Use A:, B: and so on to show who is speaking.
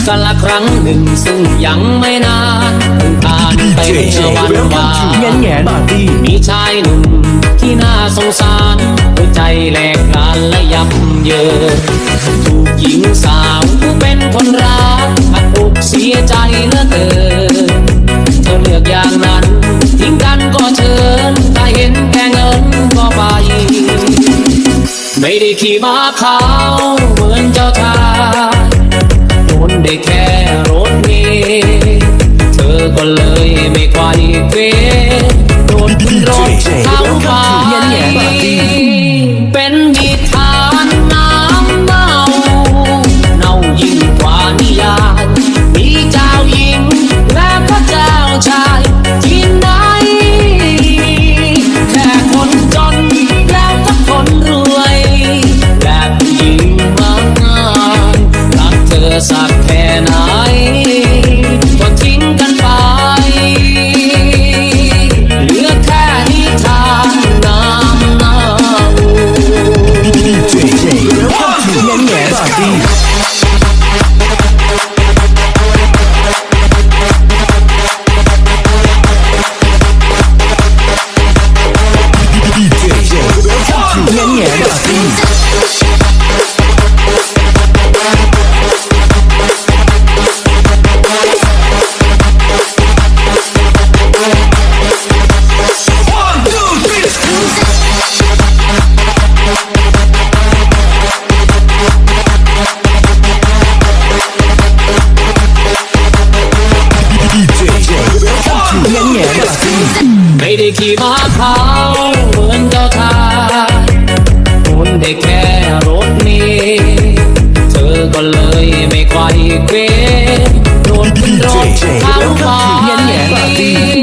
A: กันละครั้งหนึ่งซึ่งยังไม่นานเพิ่งผ่านไปเมื่อวันวานมีชายหนุ่มที่น่าสงสารหัวใจแหลกลานและยับเยินถูกหญิงสาวผู้เป็นคนรักหักอกเสียใจเหลือเกินเธอเลือกอย่างนั้นทิ้งกันก็เชิญถ้าเห็นแค่เงินก็ไปไม่ได้ขี่ม้าขาวเหมือนเจ้าชายโดนได้แค่รถเมล์เธอก็เลยไม่ไขว่เขวโดนขึ้นรถเข้าไปเป็นนิทานน้ำเน่าเน่ายิ่งกว่านิยายมีเจ้าหญิงและพระเจ้าชายที่ไหนแค่คนจนแล้วก็คนรวยและผู้หญิงมากมายรักเธอสักแค่ไหนก็ทิ้งกันไปเหลือแค่นิทานน้ำเน่าไม่ได้ขี่ม้าขาวเหมือนเจ้าชายคุณได้แค่รถเมล์เธอก็เลยไม่ไขว่เขวโดนขึ้นรถเข้าไป